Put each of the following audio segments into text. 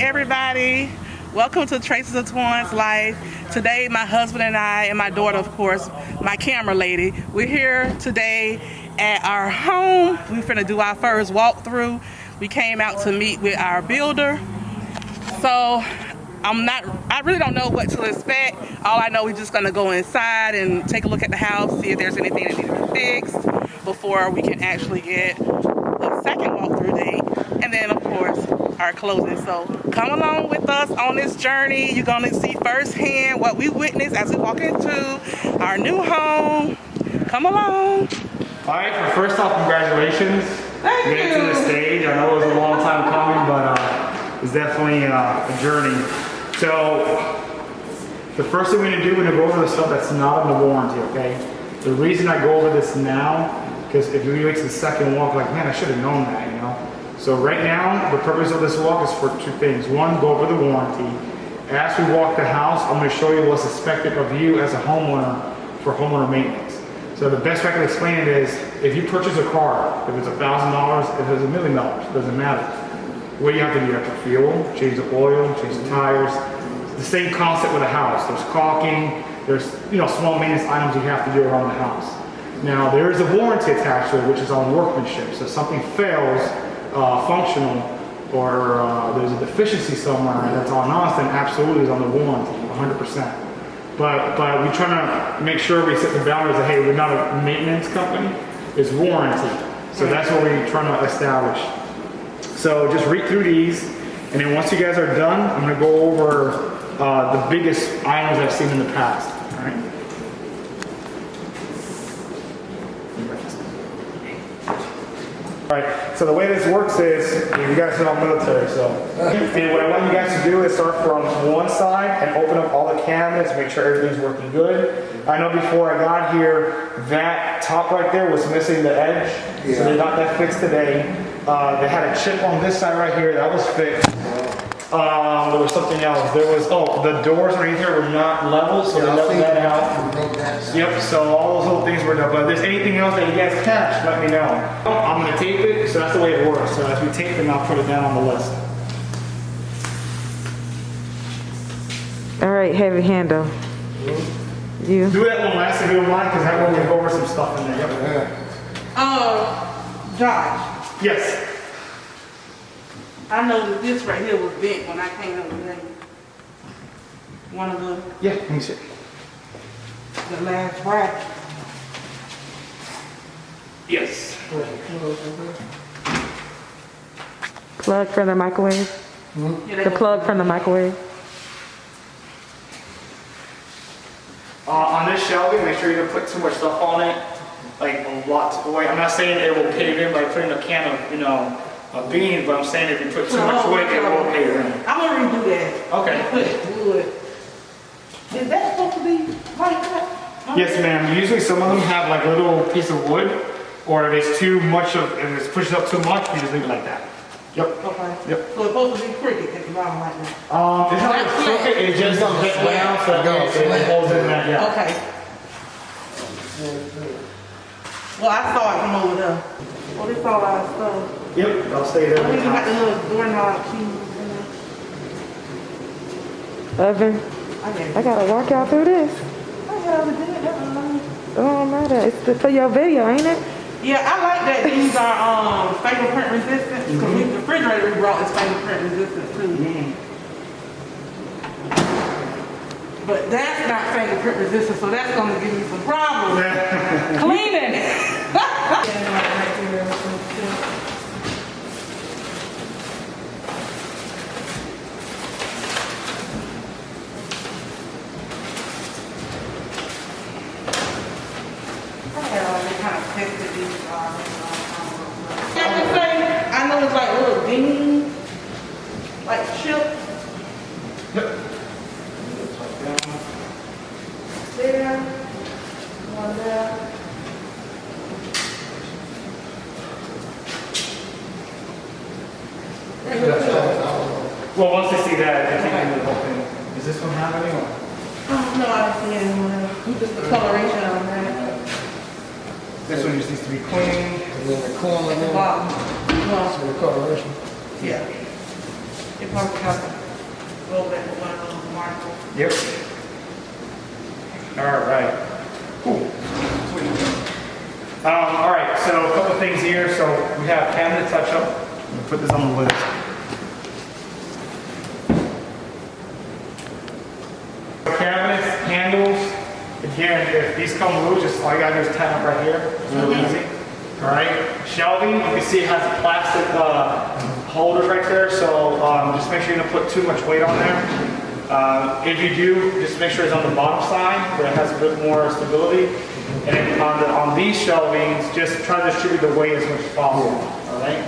everybody. Welcome to Traces of Twan's Life. Today, my husband and I, and my daughter, of course, my camera lady, we're here today at our home. We're finna do our first walkthrough. We came out to meet with our builder. So, I really don't know what to expect. All I know, we're just gonna go inside and take a look at the house, see if there's anything that needs to be fixed before we can actually get a second walkthrough date. And then, of course, our closing. So come along with us on this journey. You're gonna see firsthand what we witnessed as we walk into our new home. Come along. All right, well, first off, congratulations. Thank you. Getting to the stage. I know it was a long time coming, but it's definitely a journey. So the first thing we're gonna do, we're gonna go over the stuff that's not under warranty, okay? The reason I go over this now, because if you wait to the second walk, like, man, I should have known that, you know? So right now, the purpose of this walk is for two things. One, go over the warranty. As we walk the house, I'm going to show you what's expected of you as a homeowner for homeowner maintenance. So the best way I can explain it is, if you purchase a car, if it's $1,000, if it's $1 million, it doesn't matter. What do you have to do? You have to fuel, change the oil, change the tires. The same concept with a house. There's caulking, there's small maintenance items you have to do around the house. Now there is a warranty attached to it, which is on workmanship. So if something fails, functional, or there's a deficiency somewhere that's on us, then absolutely is on the warranty, 100%. But we're trying to make sure we set the boundaries that, hey, we're not a maintenance company, it's warranty. So that's what we're trying to establish. So just read through these, and then once you guys are done, I'm going to go over the biggest items I've seen in the past. All right? Alright, so the way this works is, you guys are all military, so. And what I want you guys to do is start from one side and open up all the cabinets, make sure everything's working good. I know before I got here, that top right there was missing the edge, so they got that fixed today. They had a chip on this side right here, that was fixed. There was something else. There was, the doors underneath here were not level, so they leveled that out. Yep, so all those little things were done. But if there's anything else that you guys catch, let me know. I'm going to tape it, so that's the way it works. So as we tape it, I'll put it down on the list. All right, heavy handle. You. Do that one last if you don't mind, because that one will go over some stuff in there. Josh, Yes. I know that this right here was bent when I came over there. One of the Yeah, let me see. last bracket. Yes. Plug for the microwave. Yeah, The plug from the microwave. On this shelving, make sure you don't put too much stuff on it. Like a lot of weight. I'm not saying it will cave in by putting a can of, a bean, but I'm saying if you put too much weight, it will cave in. I'm gonna redo that. Okay. Put wood. Is that supposed to be like that? Yes, ma'am. Usually some of them have like a little piece of wood, or if it's too much of, if it's pushed up too much, you just leave it like that. Yep. Okay. Yep. So it's supposed to be crooked at the bottom like that. It's not like crooked, it just bent down so that it holds in that, yeah. Okay. Well, I saw it from over there. Well, this all our stuff. Yep, I'll stay there. We even got the little doorknob keys in there. Oven. I gotta walk y'all through this. I gotta do it. It don't matter. It's for your video, ain't it? Yeah, I like that these are fingerprint resistant. Because the refrigerator we brought is fingerprint resistant too. But that's not fingerprint resistant, so that's gonna give me some problems. Cleaning. I know it's like little dings, like chips. Yep. There, one there. Well, once they see that, they think the whole thing. Is this one happening or? Oh, no, I don't see anyone. Just the coloration on that. This one just needs to be clean. And then the corner At the there. bottom. So the coloration. Yeah. If probably have a little bit of one of those marbles. Yep. All right. Cool. Sweet. All right, so a couple things here. So we have cabinet touch-up. I'm gonna put this on the list. Cabinets, handles. Again, if these come loose, just all you gotta do is tighten up right here. It's real easy. All right. Shelving, you can see it has plastic holders right there. So just make sure you don't put too much weight on there. If you do, just make sure it's on the bottom side where it has a bit more stability. And then on these shelvings, just try to distribute the weight as much as possible. All right.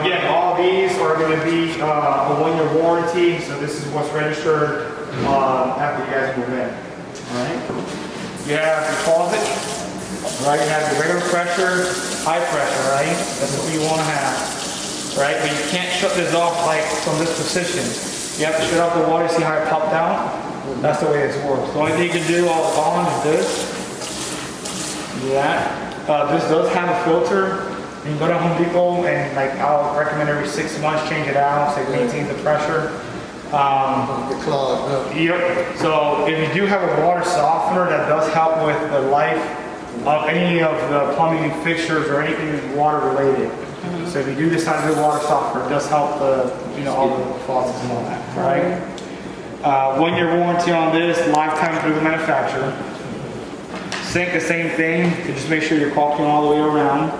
Again, all these are going to be a 1-year warranty, so this is what's registered after you guys move in. All right. You have your closet, right? You have the regular pressure, high pressure, right? That's what you want to have, right? But you can't shut this off like from this position. You have to shut off the water. See how it popped out? That's the way this works. The only thing you can do all on is this. Do that. This does have a filter. You can go to Home Depot and I'll recommend every 6 months change it out so it maintains the pressure. Get clogged up. Yep. So if you do have a water softener, that does help with the life of any of the plumbing fixtures or anything water related. So if you do decide to do water softener, it does help the all the faucets and all that. Right. 1-year warranty on this, lifetime through the manufacturer. Sink, the same thing. You just make sure you're caulking all the way around.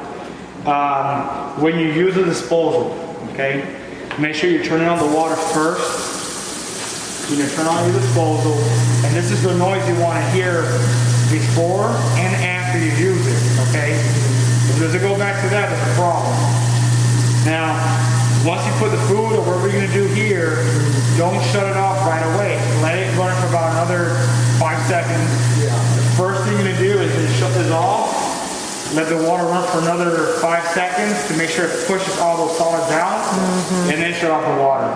When you use the disposal, okay, make sure you turn on the water first. You're gonna turn on your disposal, and this is the noise you want to hear before and after you use it, okay? If it doesn't go back to that, that's a problem. Now, once you put the food or whatever you're gonna do here, don't shut it off right away. Let it run for about another 5 seconds. Yeah. The first thing you're gonna do is just shut this off. Let the water run for another 5 seconds to make sure it pushes all those solids out, and then shut off the water.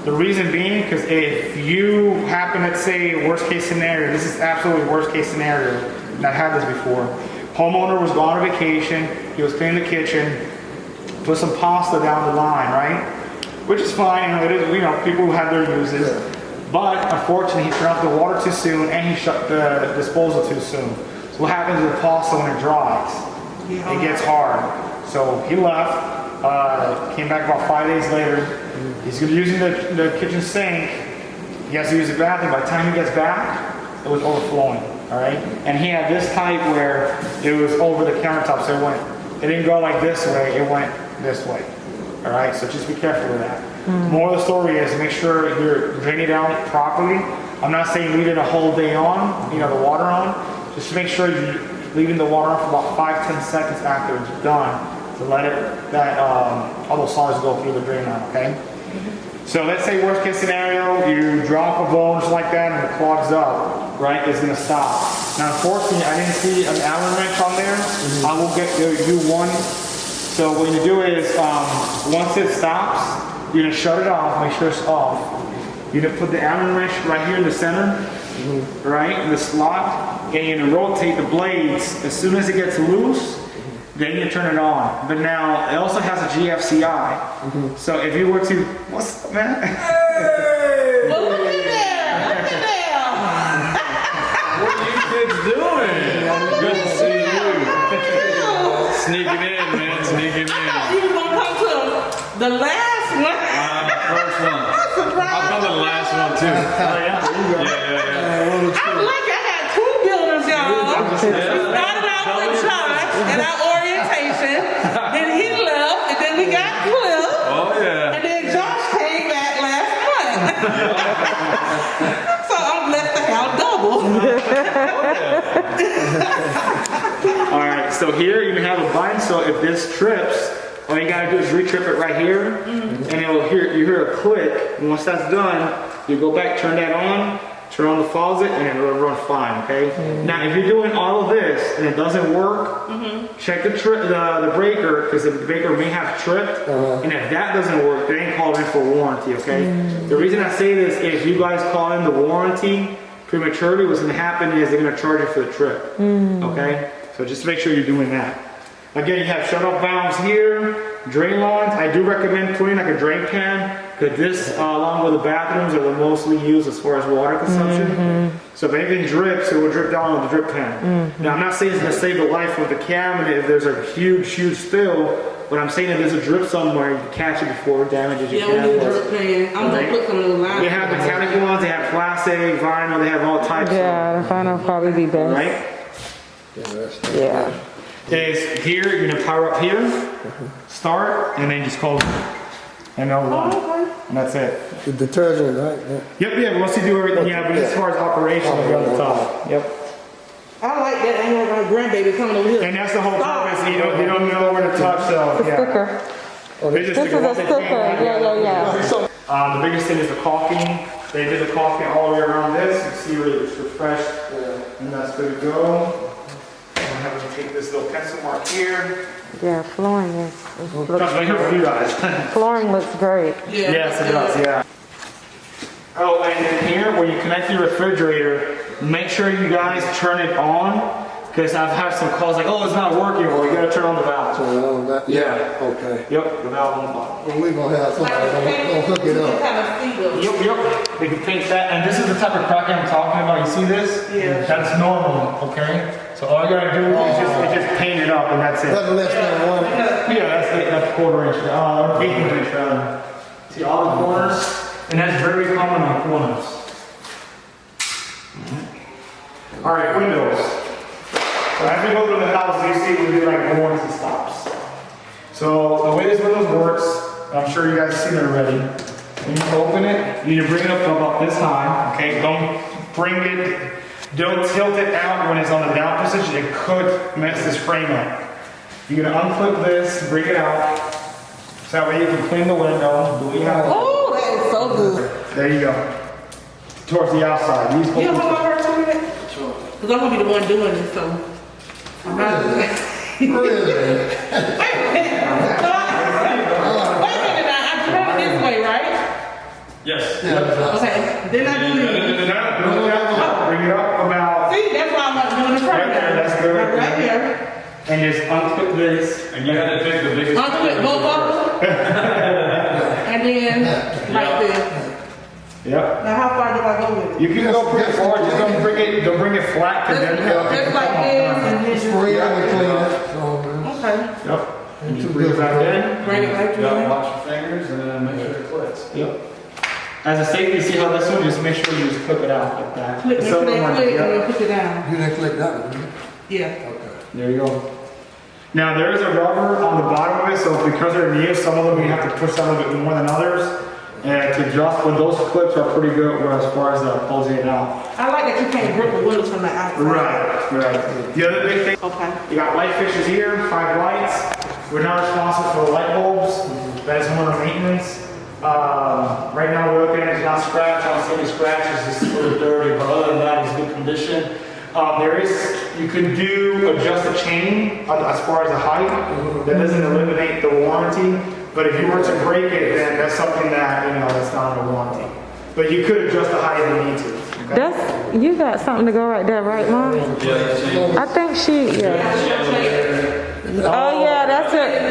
The reason being, because if you happen to say worst case scenario, this is absolutely worst case scenario, and I've had this before. Homeowner was gone on vacation, he was cleaning the kitchen, put some pasta down the line, right? Which is fine, it is, people who have their uses. But unfortunately, he turned off the water too soon and he shut the disposal too soon. So what happens with the pasta when it dries? It gets hard. So he left, came back about 5 days later. He's gonna be using the kitchen sink. He has to use the bathroom. By the time he gets back, it was overflowing, all right? And he had this type where it was over the countertop, so it didn't go like this way, it went this way, all right? So just be careful with that. More of the story is make sure you're draining it out properly. I'm not saying leave it a whole day on, the water on. Just make sure you're leaving the water on for about 5-10 seconds after it's done to let all those solids go through the drain line, okay? So let's say worst case scenario, you drop a bowl just like that and it clogs up, right? It's gonna stop. Now unfortunately, I didn't see an Allen wrench on there. I will get you one. So what you do is, once it stops, you're gonna shut it off, make sure it's off. You're gonna put the Allen wrench right here in the center, right, in the slot, and you're gonna rotate the blades. As soon as it gets loose, then you turn it on. But now, it also has a GFCI. So if you were to, what's up, man? Hey! Well, look at there! Look at there! What are you kids doing? Good to see you. Sneaking in, man, sneaking in. You was gonna come to the last one. First one. I'm surprised. I'll come to the last one too. Yeah. I'm lucky I had 2 builders, y'all. We started out with Josh and our orientation. Then he left, and then we got Cliff. Oh yeah. And then Josh came back last month. So I'm blessed to have double. All right, so here you have a bind, so if this trips, all you gotta do is re-trip it right here, and you hear a click. And once that's done, you go back, turn that on, turn on the faucet, and it'll run fine, okay? Now, if you're doing all of this and it doesn't work, check the breaker, because the breaker may have tripped, and if that doesn't work, then call in for warranty, okay? The reason I say this, if you guys call in the warranty prematurely, what's gonna happen is they're gonna charge you for the trip, okay? So just make sure you're doing that. Again, you have shut-off valves here. Drain lines, I do recommend putting like a drain pan, because this, along with the bathrooms, are the mostly used as far as water consumption. So if anything drips, it will drip down with the drip pan. Now, I'm not saying it's gonna save the life of the cabinet if there's a huge spill, but I'm saying if there's a drip somewhere, you can catch it before it damages your Yeah, we need a cabinet. drip pan. I'm gonna put some of the lines. They have mechanical ones, they have plastic, vinyl, they have all types. Yeah, the final probably be best. Right? Yeah, that's Yeah. Is here, you're gonna power up here, start, and then just close it. And they'll run. And that's it. the detergent, right? Yeah. Yep, yeah, but once you do everything, yeah, but as far as operation, it'll be on the top. Yep. I like that. Ain't like my grandbaby coming over here. And that's the whole purpose, you don't know where to touch, so, yeah. Sticker. They just This is a sticker. Yeah. The biggest thing is the caulking. They did the caulking all the way around this. You see where it's refreshed, and that's good to go. I'm having to take this little pencil mark here. Yeah, flooring is, Just right here for you guys. flooring looks great. Yeah. Yes, it does, yeah. Oh, and then here, where you connect your refrigerator, make sure you guys turn it on, because I've had some calls like, oh, it's not working, well, you gotta turn on the valve. Yeah. Okay. Yep, the valve on the bottom. Well, we gonna have somebody gonna hook it up. Kind of see them. Yep. They can paint that, and this is the type of cracking I'm talking about. You see this? Yeah. That's normal, okay? So all you gotta do is just paint it up, and that's it. That's less than one. Yeah, that's quarter inch, eighth inch rather. See all the corners? And that's very common on corners. All right, windows. So as we go through the house, you see we do like warranty stops. So the way this windows works, I'm sure you guys have seen it already. When you open it, you need to bring it up to about this high, okay? Don't tilt it out when it's on the down position. It could mess this frame up. You're gonna unclip this, bring it out, so that way you can clean the window, do what you have to. Oh, that is so good. There you go. Towards the outside. These You know holes- how I heard some of that? Sure. Because I'm gonna be the one doing it, so. I'm not. Really? Wait a minute now. I drove it this way, right? Yes. Okay. Then I do it. Bring it up about, See, that's why I'm not doing it right Right there, now. that's good. Right here. and just unclip this. And you had to pick the biggest. Unclip both of them. And then, like this. Yep. Now, how far do I go with it? You can go pretty far, just don't bring it flat, cause then Just like this, and then just. Spray it and clean it. So, Okay. Yep. And just bring it back in. Bring it back to Yeah, me. wash your fingers and then make sure it clicks. Yep. As a safety, see how this one, just make sure you just clip it out like that. Click, It's make sure so they normal, click, yep. and then put it down. you didn't click that one, did you? Yeah. Okay. There you go. Now there is a rubber on the bottom of it, so because they're new, some of them you have to push a little bit more than others. And to adjust, but those clips are pretty good as far as closing it out. I like that you can't grip the windows from the outside. Right. The other big thing, Okay. you got light fixtures here, 5 lights. We're not responsible for the light bulbs. That is more of maintenance. Right now we're looking at it's not scratched. I don't see any scratches. It's just a little dirty, but other than that, it's good condition. You can adjust the chain as far as the height. That doesn't eliminate the warranty. But if you were to break it, then that's something that, that's not under warranty. But you could adjust the height if you need to. Okay? That's, you got something to go right there, right, Mom? I think yeah. Oh, yeah, that's it.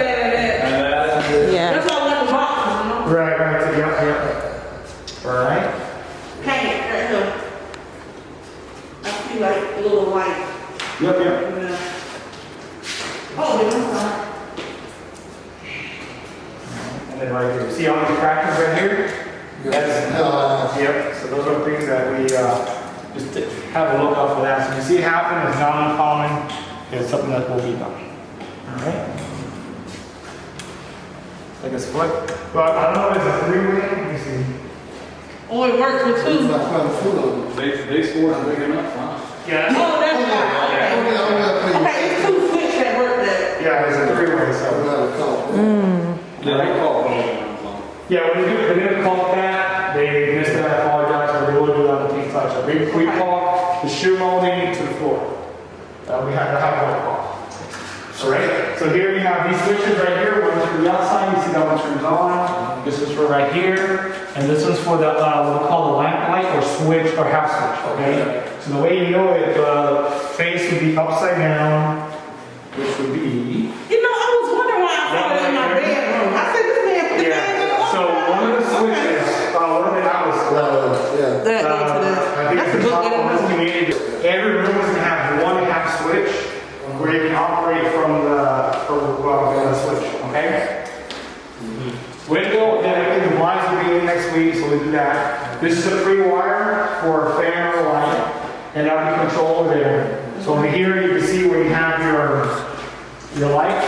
Yeah. That's why I want the box. Right, so yep. All right. Hang it right here. I see like a little light. Yep. Oh, yeah, I'm sorry. And then right here, see all these crackers right here? Yep, so those are things that we just have a look out for that. So you see it happen, it's not uncommon, it's something that will be done. All right? Like a split. But I don't know if it's a 3-way, let me see. Oh, it works with It's two. like quite a foot of them. They scored big enough, huh? Yeah, Oh, that's right. Okay, it's two switch that work that. yeah, it's a 3-way, so. Yeah, they call it. Yeah, when they didn't call it that, they missed it, I apologize, but they will do that with the touch. We call the shoe molding to the floor. We have one call. Alright, so here you have these switches right here, one for the outside, you see that one turns on. This is for right here, and this one's for the, what we call the lamp light or switch or half switch, okay? So the way you know it, the face would be upside down, which would be. You know, I was wondering why I saw it in my bedroom. one of the outlets. Yeah. That go to the, I think that's a it's good the top getting of this community. Every room is gonna have one half switch where you can operate from the switch, okay? Window, then I think the blinds will be in next week, so we do that. This is a free wire for a fan or light, and that'll be controlled over there. So over here, you can see where you have your light.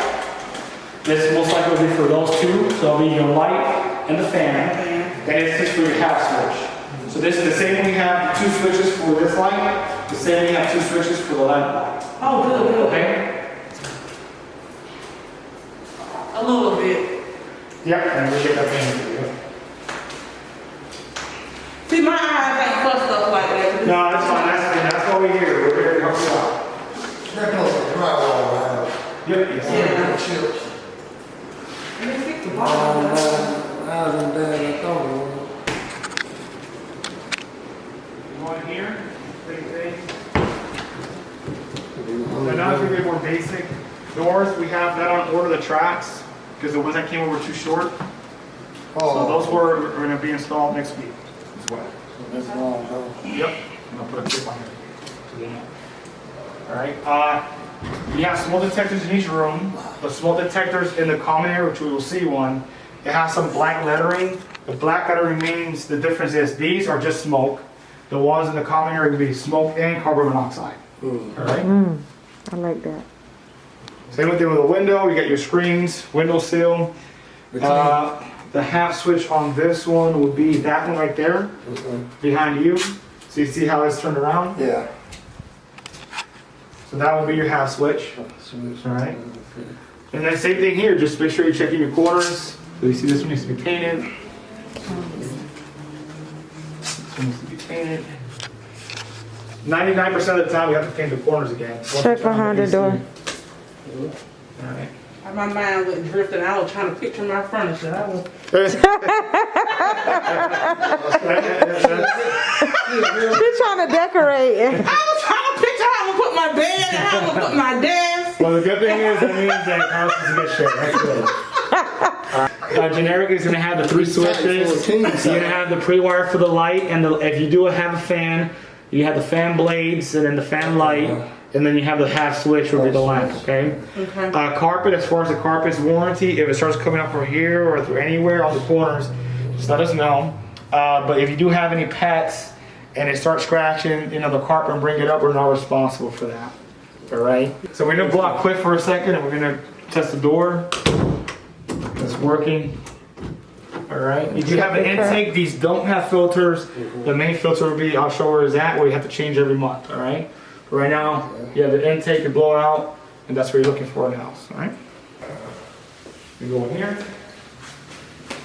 This most likely will be for those two, so it'll be your light and the fan. And this is for your half switch. So this is the same we have two switches for this light, the same we have two switches for the LED light. oh, good, good. Okay? A little bit. Yep, and we get that in. See, my eyes ain't for stuff like that. No, that's fine, that's why we're here, we're here to help you out. That goes to drywall, right? Yep, yes. Yeah. Chips. Let me fix the Oh, bottom. man, I was in bed, I thought it was. One here, same thing. So now it's gonna be more basic doors. We have that on order, the tracks, because the ones that came over were too short. So Oh, those were gonna be installed next week as well. that's wrong, though. Yep. I'm gonna put a clip on here. All right. We have smoke detectors in each room. The smoke detectors in the common area, which we will see one, it has some black lettering. The black lettering means the difference is these are just smoke. The ones in the common area will be smoke and carbon monoxide. All right. I like that. Same thing with the window. You got your screens, window sill. The half switch on this one would be that one right there behind you. So you see how it's turned around? Yeah. So that will be your half switch. Switch. All right. And then same thing here, just make sure you're checking your corners. So you see this one needs to be painted. This one needs to be painted. 99% of the time we have to paint the corners again. Check behind the door. All right. My mind went drifting. I was trying to picture my furniture. I was, She's trying to decorate. I was trying to picture how I'm gonna put my bed and how I'm gonna put my desk. Well, the good thing is that means that house is in good shape. That's good. Generic is going to have the three switches. You're going to have the pre-wire for the light, and if you do have a fan, you have the fan blades and then the fan light, and then you have the half switch will be the lamp. Okay. Carpet, as far as the carpet's warranty, if it starts coming up from here or through anywhere on the corners, just let us know. But if you do have any pets and it starts scratching, the carpet and bring it up, we're not responsible for that. All right. So we're gonna block quick for a second, and we're gonna test the door. It's working. All right. You do have an intake. These don't have filters. The main filter will be, I'll show where it's at, where you have to change every month. All right. But right now, you have the intake and blowout, and that's what you're looking for in the house. All right. You go in here.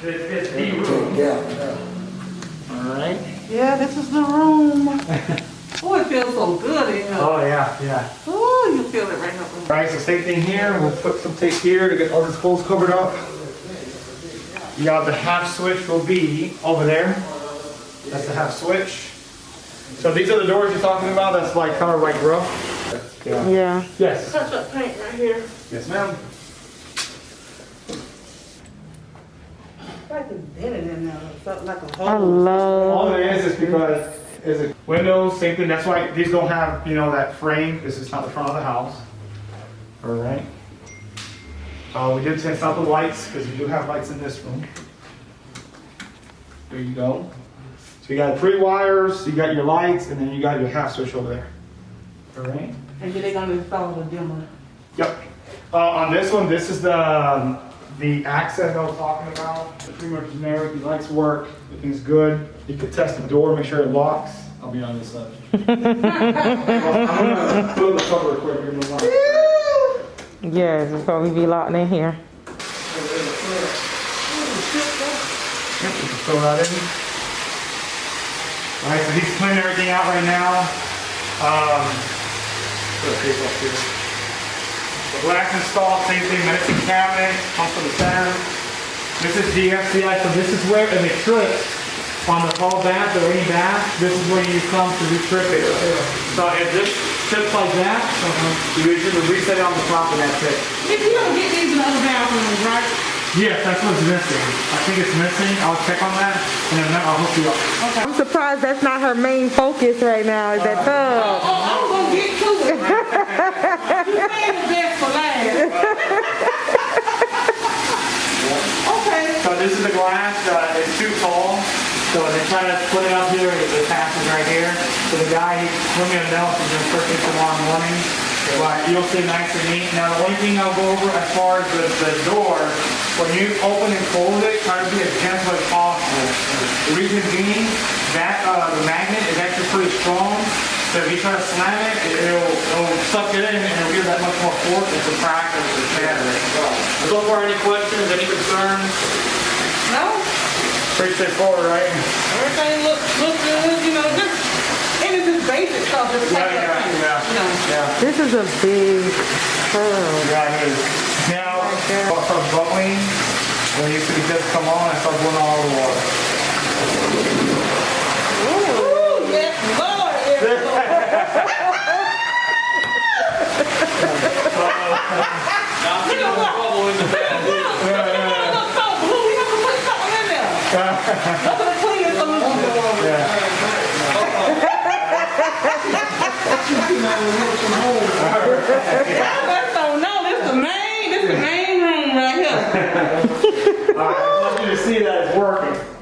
This is the room. Yeah. All right. Yeah, this is the room. Oh, it feels so good in here. Oh yeah, yeah. Oh, you feel it right now. All right, so same thing here. We'll put some tape here to get all these holes covered up. You got the half switch will be over there. That's the half switch. So these are the doors you're talking about. That's like kind of like rough. Yeah. Yeah. Yes. Touch up paint right here. Yes, ma'am. Like a dent in there, something like a hole. I love. All it is because is it windows, same thing. That's why these don't have that frame. This is not the front of the house. All right. We did test out the lights because we do have lights in this room. There you go. So you got three wires, you got your lights, and then you got your half switch over there. All right. And then they're gonna install the dimmer. Yep. On this one, this is the access I was talking about. It's pretty much generic. The lights work. Everything's good. You can test the door, make sure it locks. I'll be on this side. Well, I'm gonna build the cover quick. You're gonna lock. Yes, it's probably be locked in here. Yep, you can throw that in. All right, so he's cleaning everything out right now. Put a tape up here. The glass installed, same thing, medicine cabinet, pump for the center. This is GFCI, so this is where if it trips on the whole bath or any bath, this is where you come to retrip it. So if this trips like that, you usually reset it on the top and that's it. If you don't get these in other bathrooms, right? Yes, that's what's missing. I think it's missing. I'll check on that, and then I'll hook you up. I'm surprised that's not her main focus right now, is that tub. I'm gonna get to it. You made the best for last. Okay. So this is the glass. It's too tall. So they try to put it up here. The pass is right here. So the guy, he put me a note. He's gonna first thing tomorrow morning. But you'll see nice and neat. Now the only thing I'll go over as far as the door, when you open and close it, try to be as gentle as possible. The reason being that the magnet is actually pretty strong. So if you try to slam it, it'll suck it in and it'll give that much more force. It's a crack or it's a shatter. So far, any questions, any concerns? No, Pretty straightforward, right? everything looks good, you know, just, and it's just basic stuff, just like that thing, you know. Yeah. This is a big tub. Yeah, it is. Now, it starts bubbling. When you see this come on, it starts blowing all the water. Ooh, yes, Lord, yes, Lord. Now see the bubble in the bed. Look so blue, we have to put something in there. Look at the cleaning solution. I don't know, this the main room right here. I want you to see that it's working.